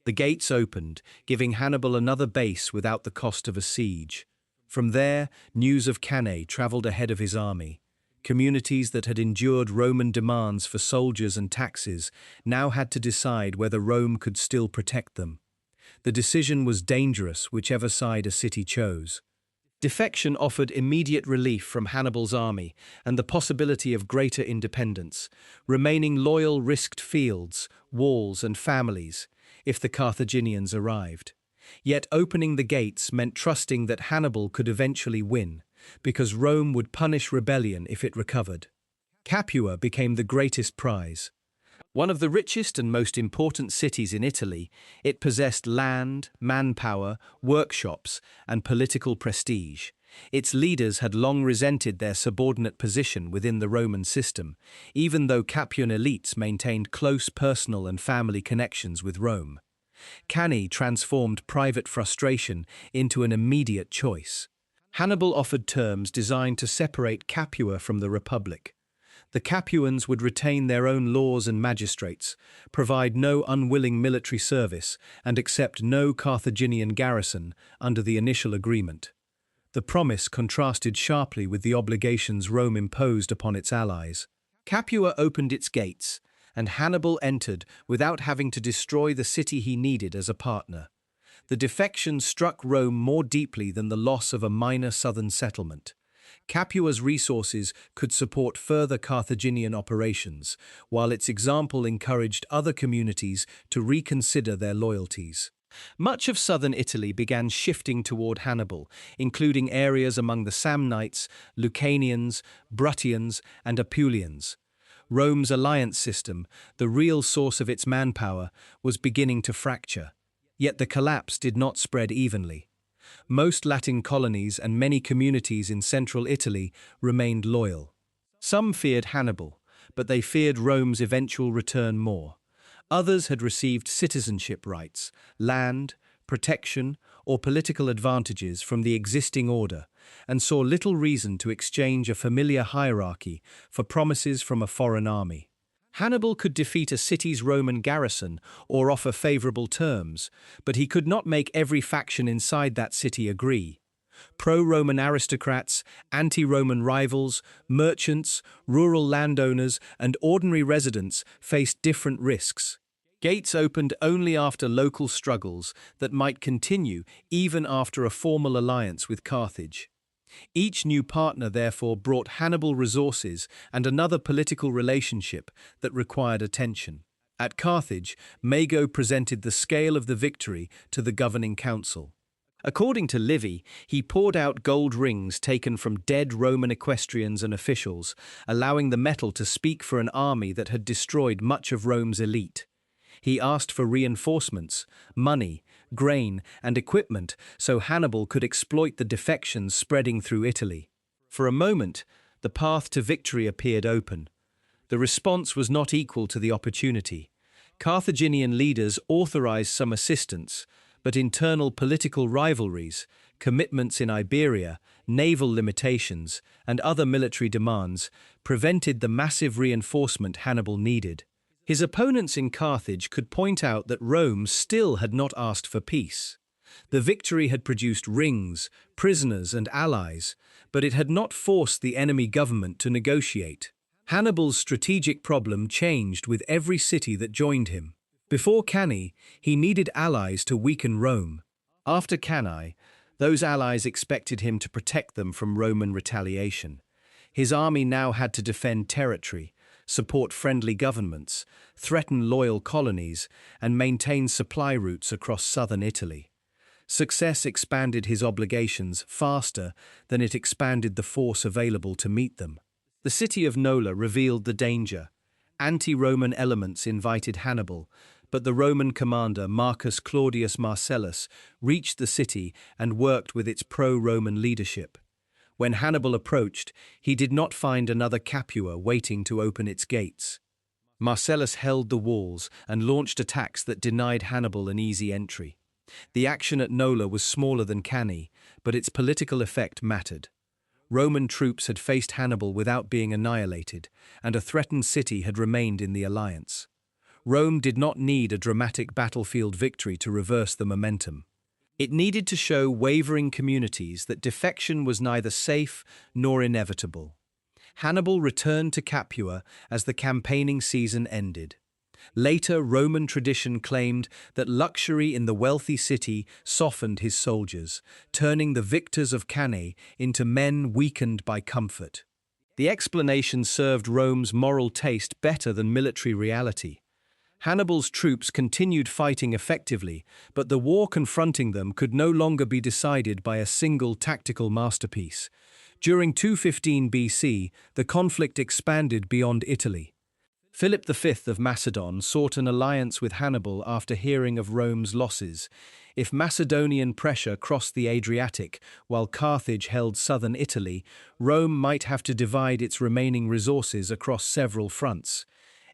The gates opened, giving Hannibal another base without the cost of a siege. From there, news of Cannae traveled ahead of his army. Communities that had endured Roman demands for soldiers and taxes now had to decide whether Rome could still protect them. The decision was dangerous, whichever side a city chose. Defection offered immediate relief from Hannibal's army and the possibility of greater independence. Remaining loyal risked fields, walls, and families if the Carthaginians arrived. Yet opening the gates meant trusting that Hannibal could eventually win, because Rome would punish rebellion if it recovered. Capua became the greatest prize. One of the richest and most important cities in Italy, it possessed land, manpower, workshops, and political prestige. Its leaders had long resented their subordinate position within the Roman system, even though Capuan elites maintained close personal and family connections with Rome. Cannae transformed private frustration into an immediate choice. Hannibal offered terms designed to separate Capua from the Republic. The Capuans would retain their own laws and magistrates, provide no unwilling military service, and accept no Carthaginian garrison under the initial agreement. The promise contrasted sharply with the obligations Rome imposed upon its allies. Capua opened its gates, and Hannibal entered without having to destroy the city he needed as a partner. The defection struck Rome more deeply than the loss of a minor southern settlement. Capua's resources could support further Carthaginian operations, while its example encouraged other communities to reconsider their loyalties. Much of southern Italy began shifting toward Hannibal, including areas among the Samnites, Lucanians, Bruttians, and Apulians. Rome's alliance system, the real source of its manpower, was beginning to fracture. Yet the collapse did not spread evenly. Most Latin colonies and many communities in central Italy remained loyal. Some feared Hannibal, but they feared Rome's eventual return more. Others had received citizenship rights, land, protection, or political advantages from the existing order, and saw little reason to exchange a familiar hierarchy for promises from a foreign army. Hannibal could defeat a city's Roman garrison or offer favorable terms, but he could not make every faction inside that city agree. Pro-Roman aristocrats, anti-Roman rivals, merchants, rural landowners, and ordinary residents faced different risks. Gates opened only after local struggles that might continue even after a formal alliance with Carthage. Each new partner therefore brought Hannibal resources and another political relationship that required attention. At Carthage, Mago presented the scale of the victory to the governing council. According to Livy, he poured out gold rings taken from dead Roman equestrians and officials, allowing the metal to speak for an army that had destroyed much of Rome's elite. He asked for reinforcements, money, grain, and equipment so Hannibal could exploit the defections spreading through Italy. For a moment, the path to victory appeared open. The response was not equal to the opportunity. Carthaginian leaders authorized some assistance, but internal political rivalries, commitments in Iberia, naval limitations, and other military demands prevented the massive reinforcement Hannibal needed. His opponents in Carthage could point out that Rome still had not asked for peace. The victory had produced rings, prisoners, and allies, but it had not forced the enemy government to negotiate. Hannibal's strategic problem changed with every city that joined him. Before Cannae, he needed allies to weaken Rome. After Cannae, those allies expected him to protect them from Roman retaliation. His army now had to defend territory, support friendly governments, threaten loyal colonies, and maintain supply routes across southern Italy. Success expanded his obligations faster than it expanded the force available to meet them. The city of Nola revealed the danger. Anti-Roman elements invited Hannibal, but the Roman commander Marcus Claudius Marcellus reached the city and worked with its pro-Roman leadership. When Hannibal approached, he did not find another Capua waiting to open its gates. Marcellus held the walls and launched attacks that denied Hannibal an easy entry. The action at Nola was smaller than Cannae, but its political effect mattered. Roman troops had faced Hannibal without being annihilated, and a threatened city had remained in the alliance. Rome did not need a dramatic battlefield victory to reverse the momentum. It needed to show wavering communities that defection was neither safe nor inevitable. Hannibal returned to Capua as the campaigning season ended. Later, Roman tradition claimed that luxury in the wealthy city softened his soldiers, turning the victors of Cannae into men weakened by comfort. The explanation served Rome's moral taste better than military reality. Hannibal's troops continued fighting effectively, but the war confronting them could no longer be decided by a single tactical masterpiece. During 215 BC, the conflict expanded beyond Italy. Philip V of Macedon sought an alliance with Hannibal after hearing of Rome's losses. If Macedonian pressure crossed the Adriatic while Carthage held southern Italy, Rome might have to divide its remaining resources across several fronts.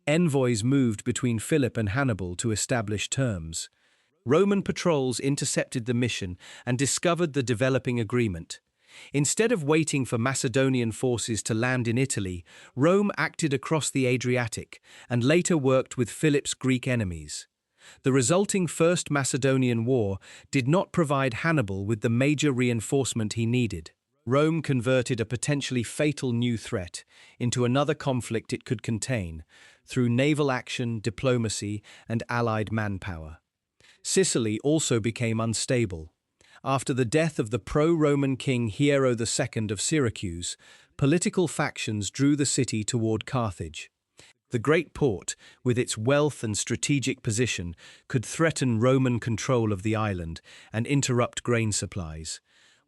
Envoys moved between Philip and Hannibal to establish terms. Roman patrols intercepted the mission and discovered the developing agreement. Instead of waiting for Macedonian forces to land in Italy, Rome acted across the Adriatic and later worked with Philip's Greek enemies. The resulting First Macedonian War did not provide Hannibal with the major reinforcement he needed. Rome converted a potentially fatal new threat into another conflict it could contain, through naval action, diplomacy, and allied manpower. Sicily also became unstable. After the death of the pro-Roman king Hiero II of Syracuse, political factions drew the city toward Carthage. The great port, with its wealth and strategic position, could threaten Roman control of the island and interrupt grain supplies.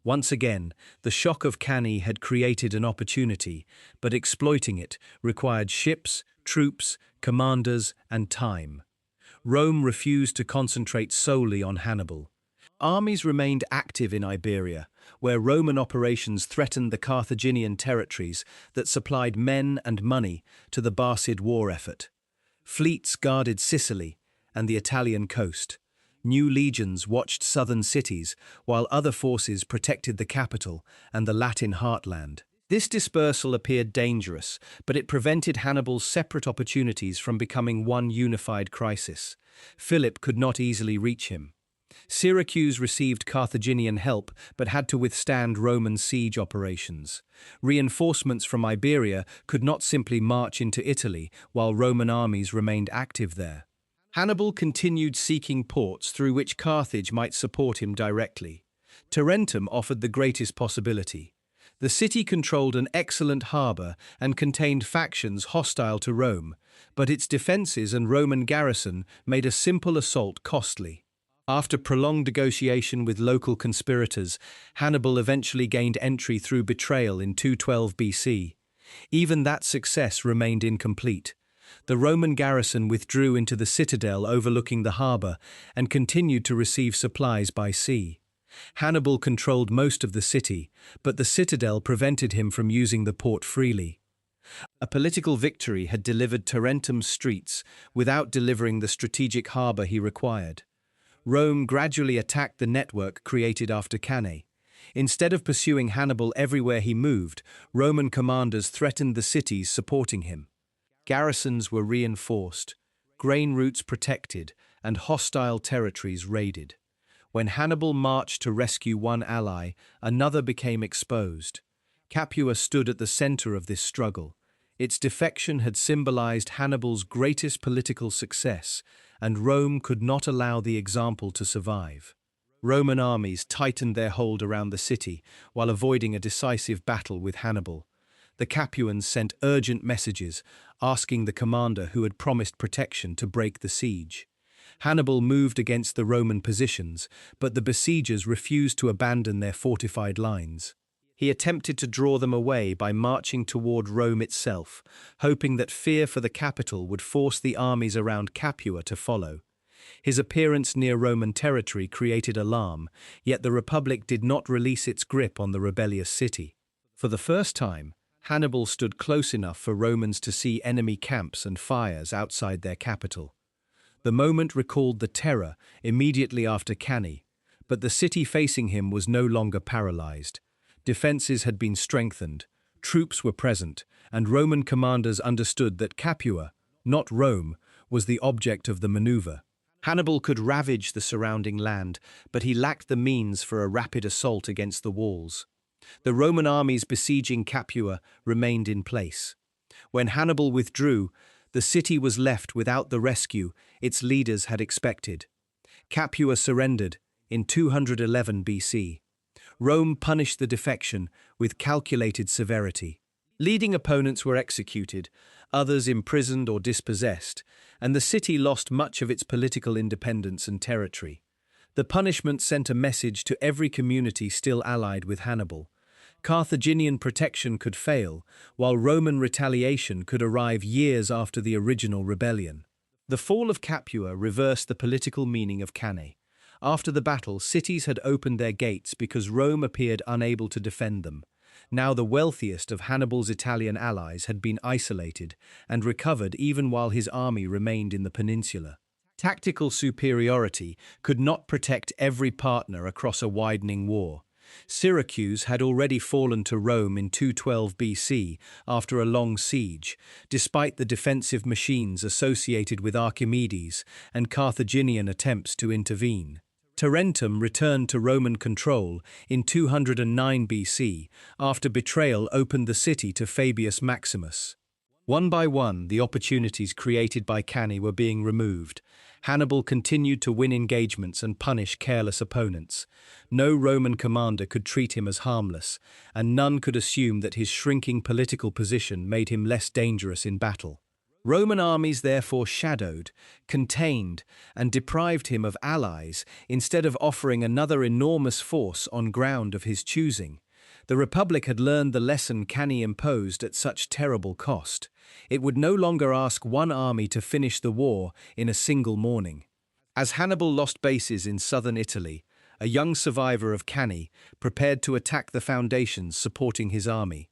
Once again, the shock of Cannae had created an opportunity, but exploiting it required ships, troops, commanders, and time. Rome refused to concentrate solely on Hannibal. Armies remained active in Iberia, where Roman operations threatened the Carthaginian territories that supplied men and money to the Barcid war effort. Fleets guarded Sicily and the Italian coast. New legions watched southern cities, while other forces protected the capital and the Latin heartland. This dispersal appeared dangerous, but it prevented Hannibal's separate opportunities from becoming one unified crisis. Philip could not easily reach him. Syracuse received Carthaginian help but had to withstand Roman siege operations. Reinforcements from Iberia could not simply march into Italy while Roman armies remained active there. Hannibal continued seeking ports through which Carthage might support him directly. Tarentum offered the greatest possibility. The city controlled an excellent harbour and contained factions hostile to Rome, but its defences and Roman garrison made a simple assault costly. After prolonged negotiation with local conspirators, Hannibal eventually gained entry through betrayal in 212 BC. Even that success remained incomplete. The Roman garrison withdrew into the citadel overlooking the harbour and continued to receive supplies by sea. Hannibal controlled most of the city, but the citadel prevented him from using the port freely. A political victory had delivered Tarentum's streets without delivering the strategic harbour he required. Rome gradually attacked the network created after Cannae. Instead of pursuing Hannibal everywhere he moved, Roman commanders threatened the cities supporting him. Garrisons were reinforced, grain routes protected, and hostile territories raided. When Hannibal marched to rescue one ally, another became exposed. Capua stood at the center of this struggle. Its defection had symbolized Hannibal's greatest political success, and Rome could not allow the example to survive. Roman armies tightened their hold around the city while avoiding a decisive battle with Hannibal. The Capuans sent urgent messages, asking the commander who had promised protection to break the siege. Hannibal moved against the Roman positions, but the besiegers refused to abandon their fortified lines. He attempted to draw them away by marching toward Rome itself, hoping that fear for the capital would force the armies around Capua to follow. His appearance near Roman territory created alarm, yet the Republic did not release its grip on the rebellious city. For the first time, Hannibal stood close enough for Romans to see enemy camps and fires outside their capital. The moment recalled the terror immediately after Cannae, but the city facing him was no longer paralyzed. Defenses had been strengthened, troops were present, and Roman commanders understood that Capua, not Rome, was the object of the maneuver. Hannibal could ravage the surrounding land, but he lacked the means for a rapid assault against the walls. The Roman armies besieging Capua remained in place. When Hannibal withdrew, the city was left without the rescue its leaders had expected. Capua surrendered in 211 BC. Rome punished the defection with calculated severity. Leading opponents were executed, others imprisoned or dispossessed, and the city lost much of its political independence and territory. The punishment sent a message to every community still allied with Hannibal. Carthaginian protection could fail, while Roman retaliation could arrive years after the original rebellion. The fall of Capua reversed the political meaning of Cannae. After the battle, cities had opened their gates because Rome appeared unable to defend them. Now the wealthiest of Hannibal's Italian allies had been isolated and recovered even while his army remained in the peninsula. Tactical superiority could not protect every partner across a widening war. Syracuse had already fallen to Rome in 212 BC after a long siege, despite the defensive machines associated with Archimedes and Carthaginian attempts to intervene. Tarentum returned to Roman control in 209 BC after betrayal opened the city to Fabius Maximus. One by one, the opportunities created by Cannae were being removed. Hannibal continued to win engagements and punish careless opponents. No Roman commander could treat him as harmless, and none could assume that his shrinking political position made him less dangerous in battle. Roman armies therefore shadowed, contained, and deprived him of allies instead of offering another enormous force on ground of his choosing. The Republic had learned the lesson Cannae imposed at such terrible cost. It would no longer ask one army to finish the war in a single morning. As Hannibal lost bases in southern Italy, a young survivor of Cannae prepared to attack the foundations supporting his army.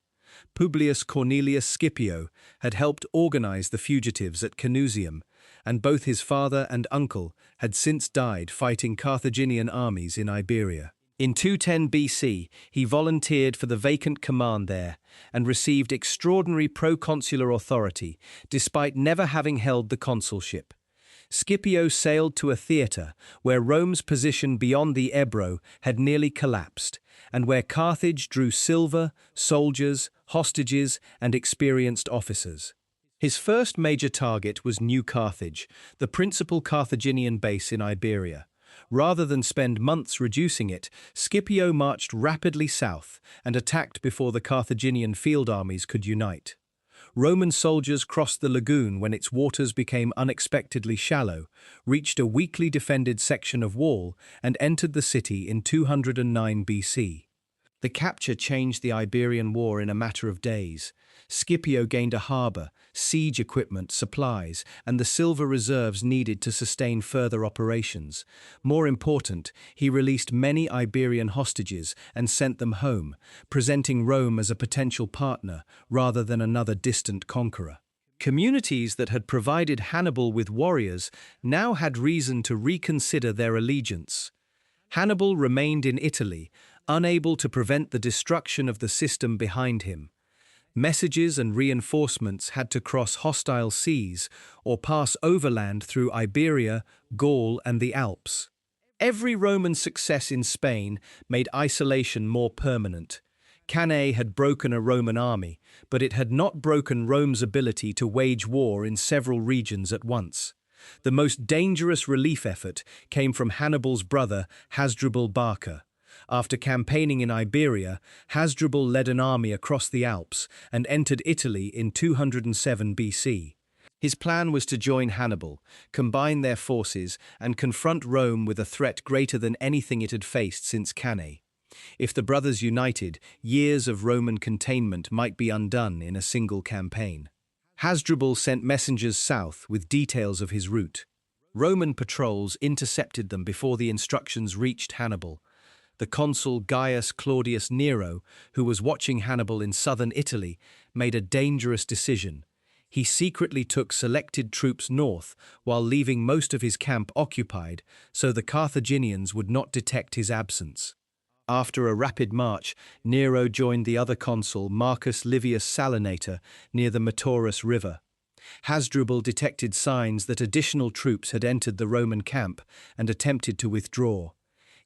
Publius Cornelius Scipio had helped organize the fugitives at Canusium, and both his father and uncle had since died fighting Carthaginian armies in Iberia. In 210 BC, he volunteered for the vacant command there and received extraordinary proconsular authority despite never having held the consulship. Scipio sailed to a theatre where Rome's position beyond the Ebro had nearly collapsed, and where Carthage drew silver, soldiers, hostages, and experienced officers. His first major target was New Carthage, the principal Carthaginian base in Iberia. Rather than spend months reducing it, Scipio marched rapidly south and attacked before the Carthaginian field armies could unite. Roman soldiers crossed the lagoon when its waters became unexpectedly shallow, reached a weakly defended section of wall, and entered the city in 209 BC. The capture changed the Iberian War in a matter of days. Scipio gained a harbour, siege equipment, supplies, and the silver reserves needed to sustain further operations. More important, he released many Iberian hostages and sent them home, presenting Rome as a potential partner rather than another distant conqueror. Communities that had provided Hannibal with warriors now had reason to reconsider their allegiance. Hannibal remained in Italy, unable to prevent the destruction of the system behind him. Messages and reinforcements had to cross hostile seas or pass overland through Iberia, Gaul, and the Alps. Every Roman success in Spain made isolation more permanent. Cannae had broken a Roman army, but it had not broken Rome's ability to wage war in several regions at once. The most dangerous relief effort came from Hannibal's brother, Hasdrubal Barca. After campaigning in Iberia, Hasdrubal led an army across the Alps and entered Italy in 207 BC. His plan was to join Hannibal, combine their forces, and confront Rome with a threat greater than anything it had faced since Cannae. If the brothers united, years of Roman containment might be undone in a single campaign. Hasdrubal sent messengers south with details of his route. Roman patrols intercepted them before the instructions reached Hannibal. The consul Gaius Claudius Nero, who was watching Hannibal in southern Italy, made a dangerous decision. He secretly took selected troops north while leaving most of his camp occupied so the Carthaginians would not detect his absence. After a rapid march, Nero joined the other consul, Marcus Livius Salinator, near the Metaurus River. Hasdrubal detected signs that additional troops had entered the Roman camp and attempted to withdraw.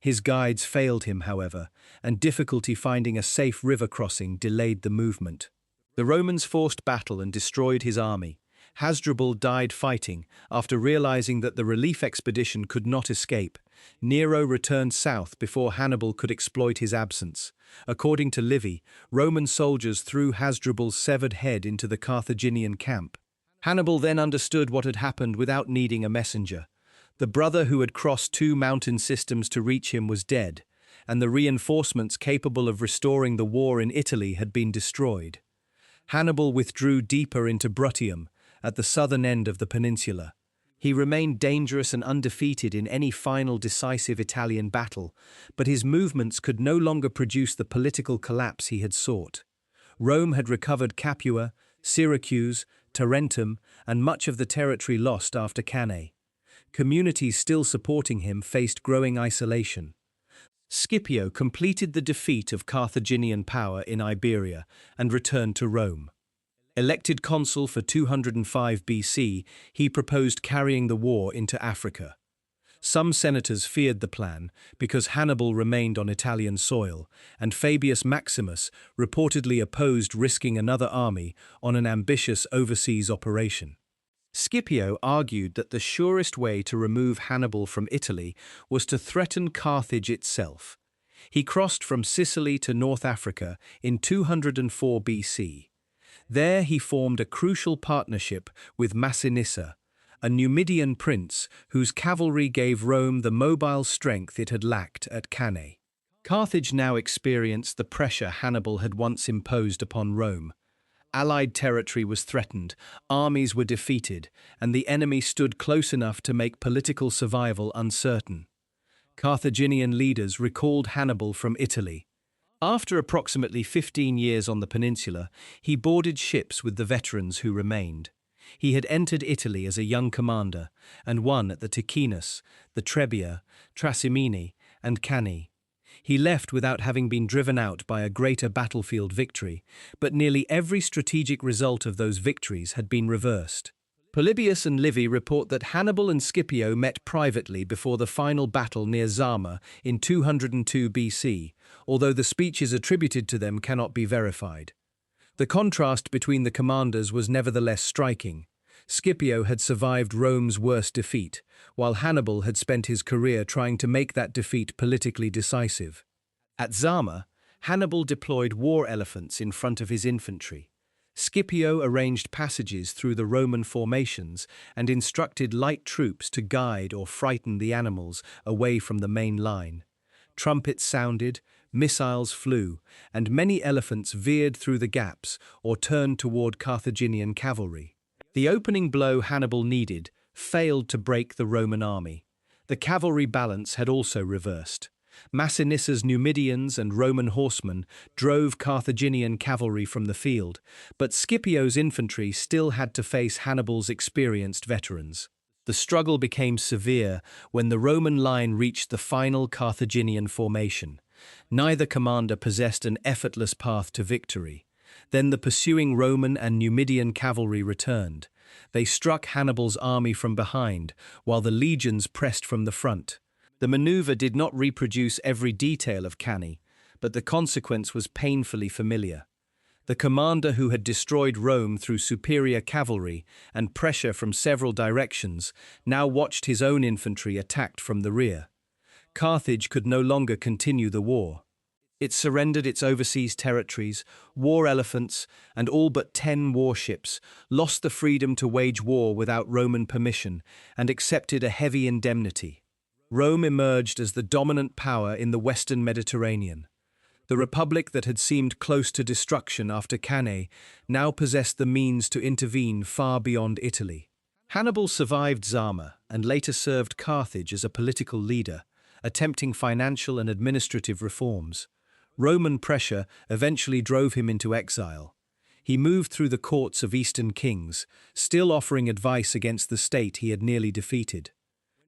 His guides failed him, however, and difficulty finding a safe river crossing delayed the movement. The Romans forced battle and destroyed his army. Hasdrubal died fighting after realizing that the relief expedition could not escape. Nero returned south before Hannibal could exploit his absence. According to Livy, Roman soldiers threw Hasdrubal's severed head into the Carthaginian camp. Hannibal then understood what had happened without needing a messenger. The brother who had crossed 2 mountain systems to reach him was dead, and the reinforcements capable of restoring the war in Italy had been destroyed. Hannibal withdrew deeper into Bruttium, at the southern end of the peninsula. He remained dangerous and undefeated in any final decisive Italian battle, but his movements could no longer produce the political collapse he had sought. Rome had recovered Capua, Syracuse, Tarentum, and much of the territory lost after Cannae. Communities still supporting him faced growing isolation. Scipio completed the defeat of Carthaginian power in Iberia and returned to Rome. Elected consul for 205 BC, he proposed carrying the war into Africa. Some senators feared the plan because Hannibal remained on Italian soil, and Fabius Maximus reportedly opposed risking another army on an ambitious overseas operation. Scipio argued that the surest way to remove Hannibal from Italy was to threaten Carthage itself. He crossed from Sicily to North Africa in 204 BC. There he formed a crucial partnership with Massinissa, a Numidian prince whose cavalry gave Rome the mobile strength it had lacked at Cannae. Carthage now experienced the pressure Hannibal had once imposed upon Rome. Allied territory was threatened, armies were defeated, and the enemy stood close enough to make political survival uncertain. Carthaginian leaders recalled Hannibal from Italy. After approximately 15 years on the peninsula, he boarded ships with the veterans who remained. He had entered Italy as a young commander and won at the Ticinus, the Trebia, Trasimene, and Cannae. He left without having been driven out by a greater battlefield victory, but nearly every strategic result of those victories had been reversed. Polybius and Livy report that Hannibal and Scipio met privately before the final battle near Zama in 202 BC, although the speeches attributed to them cannot be verified. The contrast between the commanders was nevertheless striking. Scipio had survived Rome's worst defeat, while Hannibal had spent his career trying to make that defeat politically decisive. At Zama, Hannibal deployed war elephants in front of his infantry. Scipio arranged passages through the Roman formations and instructed light troops to guide or frighten the animals away from the main line. Trumpets sounded, missiles flew, and many elephants veered through the gaps or turned toward Carthaginian cavalry. The opening blow Hannibal needed failed to break the Roman army. The cavalry balance had also reversed. Massinissa's Numidians and Roman horsemen drove Carthaginian cavalry from the field, but Scipio's infantry still had to face Hannibal's experienced veterans. The struggle became severe when the Roman line reached the final Carthaginian formation. Neither commander possessed an effortless path to victory. Then the pursuing Roman and Numidian cavalry returned. They struck Hannibal's army from behind, while the legions pressed from the front. The maneuver did not reproduce every detail of Cannae, but the consequence was painfully familiar. The commander who had destroyed Rome through superior cavalry and pressure from several directions now watched his own infantry attacked from the rear. Carthage could no longer continue the war. It surrendered its overseas territories, war elephants, and all but 10 warships, lost the freedom to wage war without Roman permission, and accepted a heavy indemnity. Rome emerged as the dominant power in the Western Mediterranean. The republic that had seemed close to destruction after Cannae now possessed the means to intervene far beyond Italy. Hannibal survived Zama and later served Carthage as a political leader, attempting financial and administrative reforms. Roman pressure eventually drove him into exile. He moved through the courts of Eastern kings, still offering advice against the state he had nearly defeated.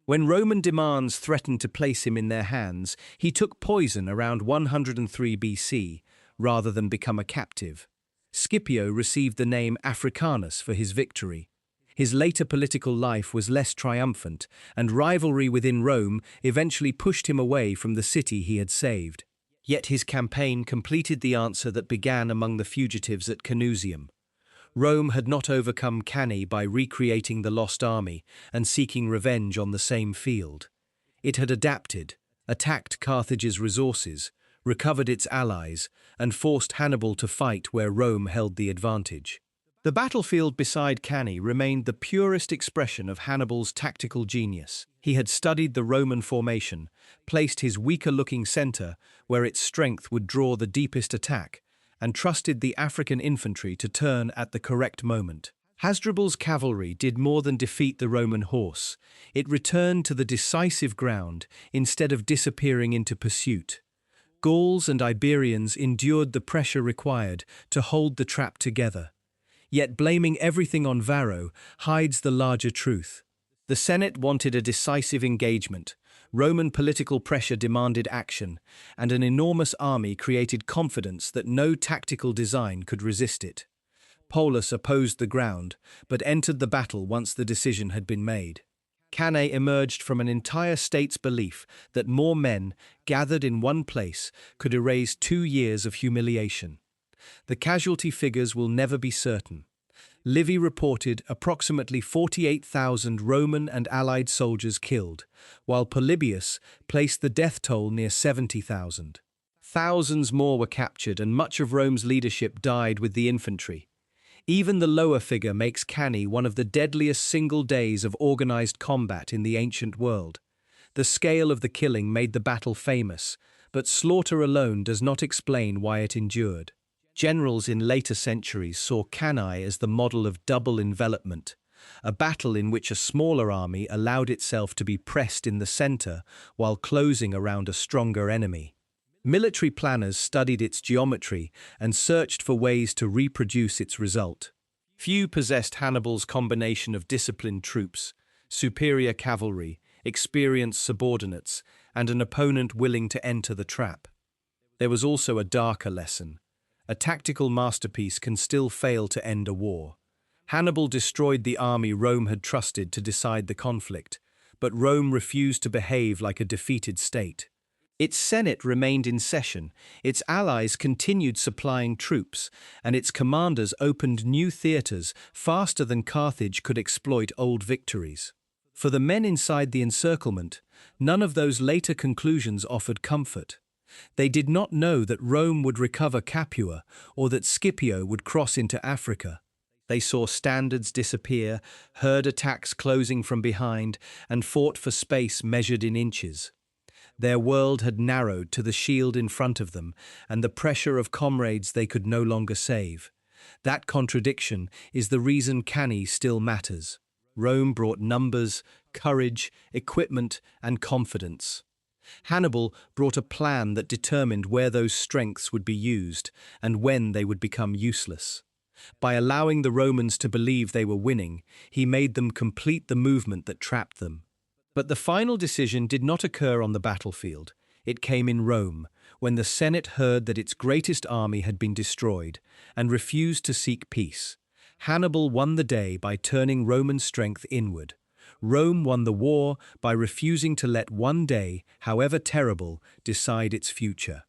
When Roman demands threatened to place him in their hands, he took poison around 103 BC, rather than become a captive. Scipio received the name Africanus for his victory. His later political life was less triumphant, and rivalry within Rome eventually pushed him away from the city he had saved. Yet his campaign completed the answer that began among the fugitives at Canusium. Rome had not overcome Cannae by recreating the lost army and seeking revenge on the same field. It had adapted, attacked Carthage's resources, recovered its allies, and forced Hannibal to fight where Rome held the advantage. The battlefield beside Cannae remained the purest expression of Hannibal's tactical genius. He had studied the Roman formation, placed his weaker-looking center where its strength would draw the deepest attack, and trusted the African infantry to turn at the correct moment. Hasdrubal's cavalry did more than defeat the Roman horse. It returned to the decisive ground instead of disappearing into pursuit. Gauls and Iberians endured the pressure required to hold the trap together. Yet blaming everything on Varro hides the larger truth. The Senate wanted a decisive engagement, Roman political pressure demanded action, and an enormous army created confidence that no tactical design could resist it. Polus opposed the ground, but entered the battle once the decision had been made. Cannae emerged from an entire state's belief that more men, gathered in one place, could erase 2 years of humiliation. The casualty figures will never be certain. Livy reported approximately 48,000 Roman and Allied soldiers killed, while Polybius placed the death toll near 70,000. Thousands more were captured, and much of Rome's leadership died with the infantry. Even the lower figure makes Cannae one of the deadliest single days of organized combat in the ancient world. The scale of the killing made the battle famous, but slaughter alone does not explain why it endured. Generals in later centuries saw Cannae as the model of double envelopment, a battle in which a smaller army allowed itself to be pressed in the center while closing around a stronger enemy. Military planners studied its geometry and searched for ways to reproduce its result. Few possessed Hannibal's combination of disciplined troops, superior cavalry, experienced subordinates, and an opponent willing to enter the trap. There was also a darker lesson. A tactical masterpiece can still fail to end a war. Hannibal destroyed the army Rome had trusted to decide the conflict, but Rome refused to behave like a defeated state. Its Senate remained in session, its allies continued supplying troops, and its commanders opened new theatres faster than Carthage could exploit old victories. For the men inside the encirclement, none of those later conclusions offered comfort. They did not know that Rome would recover Capua or that Scipio would cross into Africa. They saw standards disappear, heard attacks closing from behind, and fought for space measured in inches. Their world had narrowed to the shield in front of them and the pressure of comrades they could no longer save. That contradiction is the reason Cannae still matters. Rome brought numbers, courage, equipment, and confidence. Hannibal brought a plan that determined where those strengths would be used and when they would become useless. By allowing the Romans to believe they were winning, he made them complete the movement that trapped them. But the final decision did not occur on the battlefield. It came in Rome, when the Senate heard that its greatest army had been destroyed and refused to seek peace. Hannibal won the day by turning Roman strength inward. Rome won the war by refusing to let one day, however terrible, decide its future.